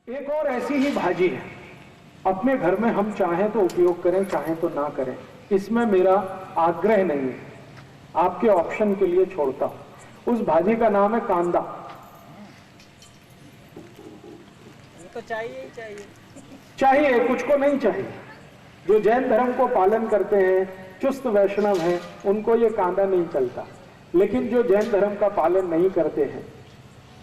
एक और ऐसी ही भाजी है, अपने घर में हम चाहें तो उपयोग करें, चाहें तो ना करें, इसमें मेरा आग्रह नहीं है, आपके ऑप्शन के लिए छोड़ता हूं। उस भाजी का नाम है कांदा। तो चाहिए ही चाहिए। चाहिए, कुछ को नहीं चाहिए। जो जैन धर्म को पालन करते हैं, चुस्त वैष्णव हैं, उनको ये कांदा नहीं चलता, लेकिन जो जैन धर्म का पालन नहीं करते हैं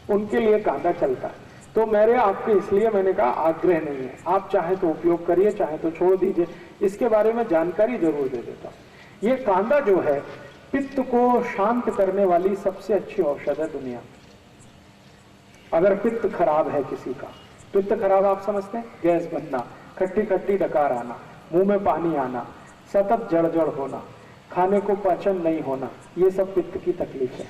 उनके लिए कांदा चलता है। तो मेरे आपके इसलिए मैंने कहा आग्रह नहीं है, आप चाहे तो उपयोग करिए, चाहे तो छोड़ दीजिए। इसके बारे में जानकारी जरूर दे देता हूं। ये कांदा जो है पित्त को शांत करने वाली सबसे अच्छी औषध है दुनिया। अगर पित्त खराब है किसी का, पित्त खराब आप समझते हैं, गैस बनना, खट्टी खट्टी डकार आना, मुंह में पानी आना, सतत जड़ होना, खाने को पाचन नहीं होना, ये सब पित्त की तकलीफ है।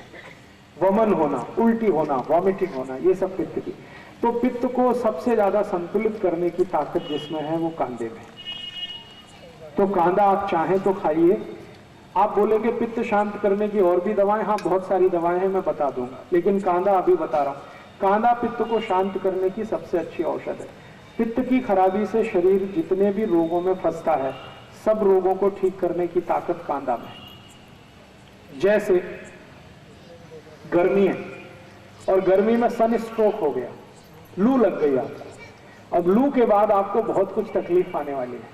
वमन होना, उल्टी होना, वॉमिटिंग होना, ये सब पित्त की। तो पित्त को सबसे ज्यादा संतुलित करने की ताकत जिसमें है वो कांदे में। तो कांदा आप चाहें तो खाइए। आप बोलेंगे पित्त शांत करने की और भी दवाएं, हाँ बहुत सारी दवाएं हैं, मैं बता दूंगा, लेकिन कांदा अभी बता रहा हूं। कांदा पित्त को शांत करने की सबसे अच्छी औषध है। पित्त की खराबी से शरीर जितने भी रोगों में फंसता है, सब रोगों को ठीक करने की ताकत कांदा में है। जैसे गर्मी है और गर्मी में सन स्ट्रोक हो गया, लू लग गई आपको, अब लू के बाद आपको बहुत कुछ तकलीफ आने वाली है,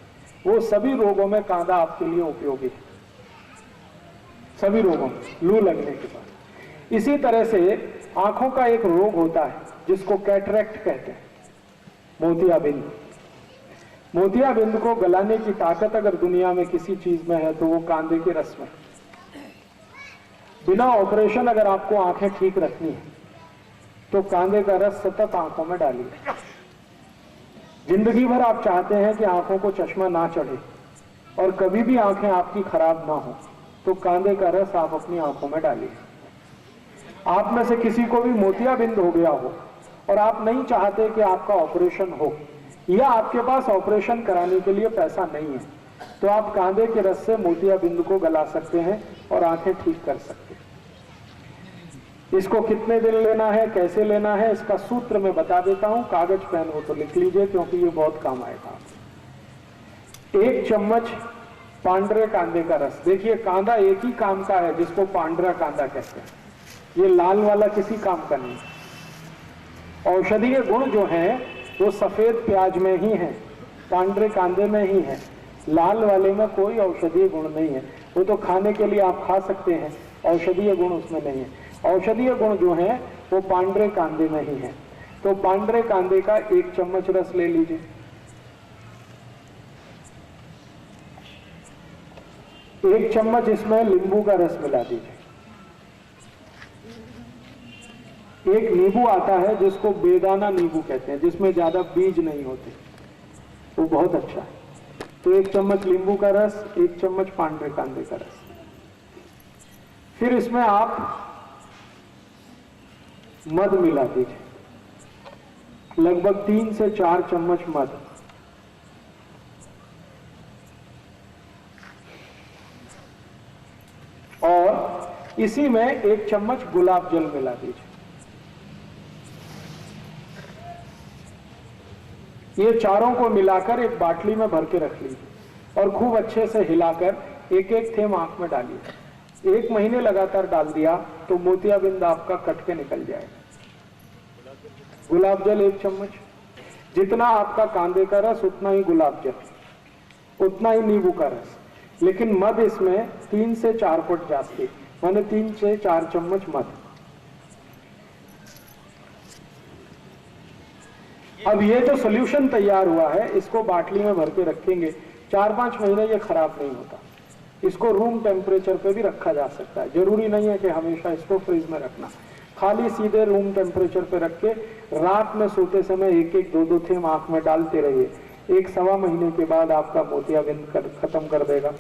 वो सभी रोगों में कांदा आपके लिए उपयोगी है, सभी रोगों में लू लगने के बाद। इसी तरह से आंखों का एक रोग होता है जिसको कैटरेक्ट कहते हैं, मोतियाबिंद। मोतियाबिंद को गलाने की ताकत अगर दुनिया में किसी चीज में है तो वो कांदे के रस में। बिना ऑपरेशन अगर आपको आंखें ठीक रखनी है तो कांदे का रस सतत आंखों में डालिए। जिंदगी भर आप चाहते हैं कि आंखों को चश्मा ना चढ़े और कभी भी आंखें आपकी खराब ना हो, तो कांदे का रस आप अपनी आंखों में डालिए। आप में से किसी को भी मोतियाबिंद हो गया हो और आप नहीं चाहते कि आपका ऑपरेशन हो, या आपके पास ऑपरेशन कराने के लिए पैसा नहीं है, तो आप कांदे के रस से मोतियाबिंद को गला सकते हैं और आंखें ठीक कर सकते हैं। इसको कितने दिन लेना है, कैसे लेना है, इसका सूत्र मैं बता देता हूं। कागज पेन हो तो लिख लीजिए, क्योंकि ये बहुत काम आएगा। 1 चम्मच पांडरे कांदे का रस। देखिए कांदा एक ही काम का है जिसको पांडरा कांदा कहते हैं, ये लाल वाला किसी काम का नहीं। औषधीय गुण जो हैं वो सफेद प्याज में ही है, पांडरे कांदे में ही है, लाल वाले में कोई औषधीय गुण नहीं है। वो तो खाने के लिए आप खा सकते हैं, औषधीय गुण उसमें नहीं है। औषधीय गुण जो है वो पांडरे कांदे में ही है। तो पांडरे कांदे का 1 चम्मच रस ले लीजिए। एक चम्मच इसमें नींबू का रस मिला दीजिए। एक नींबू आता है जिसको बेदाना नींबू कहते हैं, जिसमें ज्यादा बीज नहीं होते, वो बहुत अच्छा है। तो 1 चम्मच नींबू का रस, 1 चम्मच पांडरे कांदे का रस। फिर इसमें आप मध मिला दीजिए, लगभग 3 से 4 चम्मच मध। और इसी में 1 चम्मच गुलाब जल मिला दीजिए। ये चारों को मिलाकर एक बाटली में भर के रख लीजिए और खूब अच्छे से हिलाकर एक एक थेम आंख में डालिए। 1 महीने लगातार डाल दिया तो मोतियाबिंद आपका कट के निकल जाएगा। गुलाब जल 1 चम्मच, जितना आपका कांदे का रस उतना ही गुलाब जल, उतना ही नींबू का रस, लेकिन मध इसमें 3 से 4 फुट जास्ती, माने 3 से 4 चम्मच मध। अब ये जो सोल्यूशन तैयार हुआ है इसको बाटली में भर के रखेंगे, 4-5 महीने ये खराब नहीं होता। इसको रूम टेम्परेचर पे भी रखा जा सकता है, जरूरी नहीं है कि हमेशा इसको फ्रिज में रखना। खाली सीधे रूम टेम्परेचर पे रख के रात में सोते समय 1-1, 2-2 थेम आंख में डालते रहिए। 1-1.25 महीने के बाद आपका मोतियाबिंद खत्म कर देगा।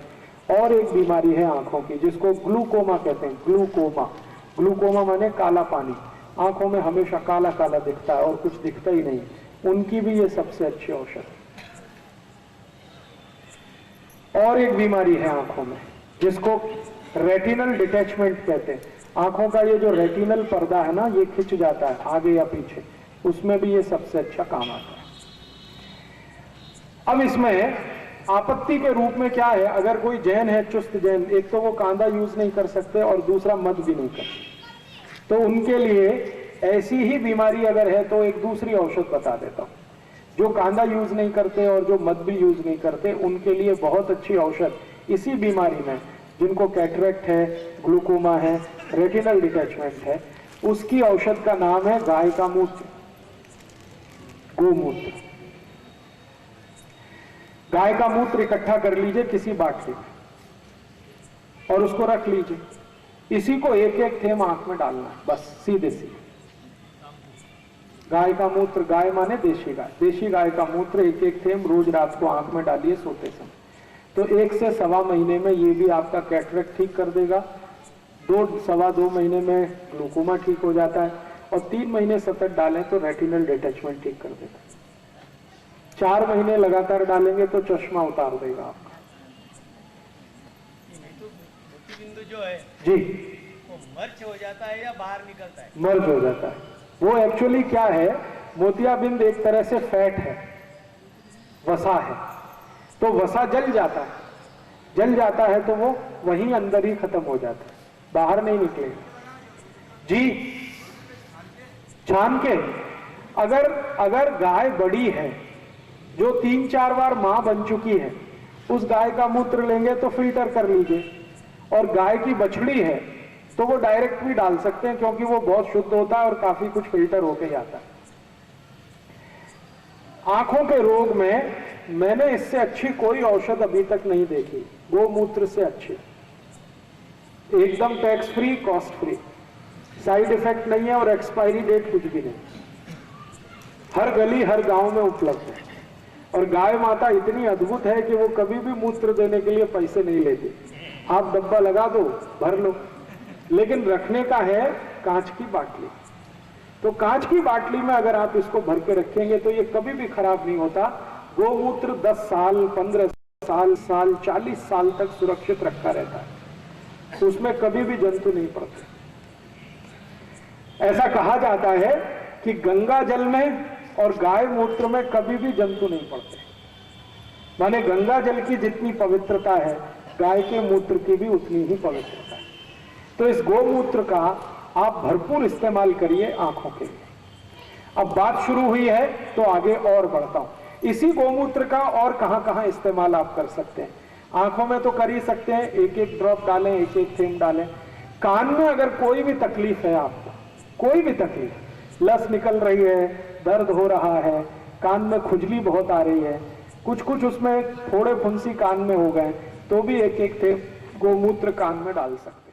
और एक बीमारी है आंखों की जिसको ग्लूकोमा कहते हैं। ग्लूकोमा, ग्लूकोमा माने काला पानी, आंखों में हमेशा काला काला दिखता है और कुछ दिखता ही नहीं, उनकी भी ये सबसे अच्छी औषध है। और एक बीमारी है आंखों में जिसको रेटिनल डिटैचमेंट कहते हैं। आंखों का ये जो रेटिनल पर्दा है ना, ये खिंच जाता है आगे या पीछे, उसमें भी ये सबसे अच्छा काम आता है। अब इसमें आपत्ति के रूप में क्या है, अगर कोई जैन है, चुस्त जैन, एक तो वो कांदा यूज नहीं कर सकते और दूसरा मद भी नहीं कर सकते, तो उनके लिए ऐसी ही बीमारी अगर है तो एक दूसरी औषध बता देता हूं। जो कांदा यूज नहीं करते और जो मद भी यूज नहीं करते, उनके लिए बहुत अच्छी औषध इसी बीमारी में, जिनको कैटरेक्ट है, ग्लूकोमा है, रेटिनल डिटैचमेंट है, उसकी औषध का नाम है गाय का मूत्र, गोमूत्र। गाय का मूत्र इकट्ठा कर लीजिए किसी बाटली में और उसको रख लीजिए। इसी को एक एक थेम आंख में डालना है, बस सीधे सीधे। गाय का मूत्र, गाय माने देशी गाय, देशी गाय का मूत्र एक एक थेम रोज रात को आंख में डालिए सोते समय। तो 1 से सवा महीने में ये भी आपका कैटरेक्ट ठीक कर देगा, 2 सवा 2 महीने में ग्लूकोमा ठीक हो जाता है, और 3 महीने सतत डालें तो रेटिनल डिटैचमेंट ठीक कर देता है। 4 महीने लगातार डालेंगे तो चश्मा उतार देगा आपका। तो मोतीबिंदु जो है जी, वो मर्च हो जाता है या बाहर निकलता है? मर्ज हो जाता है। वो एक्चुअली क्या है, मोतियाबिंद एक तरह से फैट है, वसा है, तो वसा जल जाता है, जल जाता है तो वो वहीं अंदर ही खत्म हो जाता है, बाहर नहीं निकलेगा। जी, छान के, अगर गाय बड़ी है जो 3-4 बार मां बन चुकी है, उस गाय का मूत्र लेंगे तो फिल्टर कर लीजिए, और गाय की बछड़ी है तो वो डायरेक्ट भी डाल सकते हैं, क्योंकि वो बहुत शुद्ध होता है और काफी कुछ फिल्टर होके जाता है। आंखों के रोग में मैंने इससे अच्छी कोई औषध अभी तक नहीं देखी, गोमूत्र से अच्छी, एकदम tax free, cost free, side effect नहीं है और एक्सपायरी डेट कुछ भी नहीं, हर गली हर गांव में उपलब्ध है। और गाय माता इतनी अद्भुत है कि वो कभी भी मूत्र देने के लिए पैसे नहीं लेती, आप डब्बा लगा दो, भर लो, लेकिन रखने का है कांच की बाटली। तो कांच की बाटली में अगर आप इसको भर के रखेंगे तो ये कभी भी खराब नहीं होता। गोमूत्र 10 साल, 15 साल, 40 साल तक सुरक्षित रखा रहता है, तो उसमें कभी भी जंतु नहीं पड़ते। ऐसा कहा जाता है कि गंगा जल में और गाय मूत्र में कभी भी जंतु नहीं पड़ते, माने गंगा जल की जितनी पवित्रता है, गाय के मूत्र की भी उतनी ही पवित्रता है। तो इस गोमूत्र का आप भरपूर इस्तेमाल करिए आंखों के लिए। अब बात शुरू हुई है तो आगे और बढ़ता हूं। इसी गोमूत्र का और कहां-कहां इस्तेमाल आप कर सकते हैं? आंखों में तो कर ही सकते हैं, एक एक ड्रॉप डालें, एक एक थेम डालें। कान में अगर कोई भी तकलीफ है आपको, कोई भी तकलीफ, लस निकल रही है, दर्द हो रहा है, कान में खुजली बहुत आ रही है, कुछ उसमें फोड़े फुंसी कान में हो गए, तो भी एक एक थेम गोमूत्र कान में डाल सकते हैं।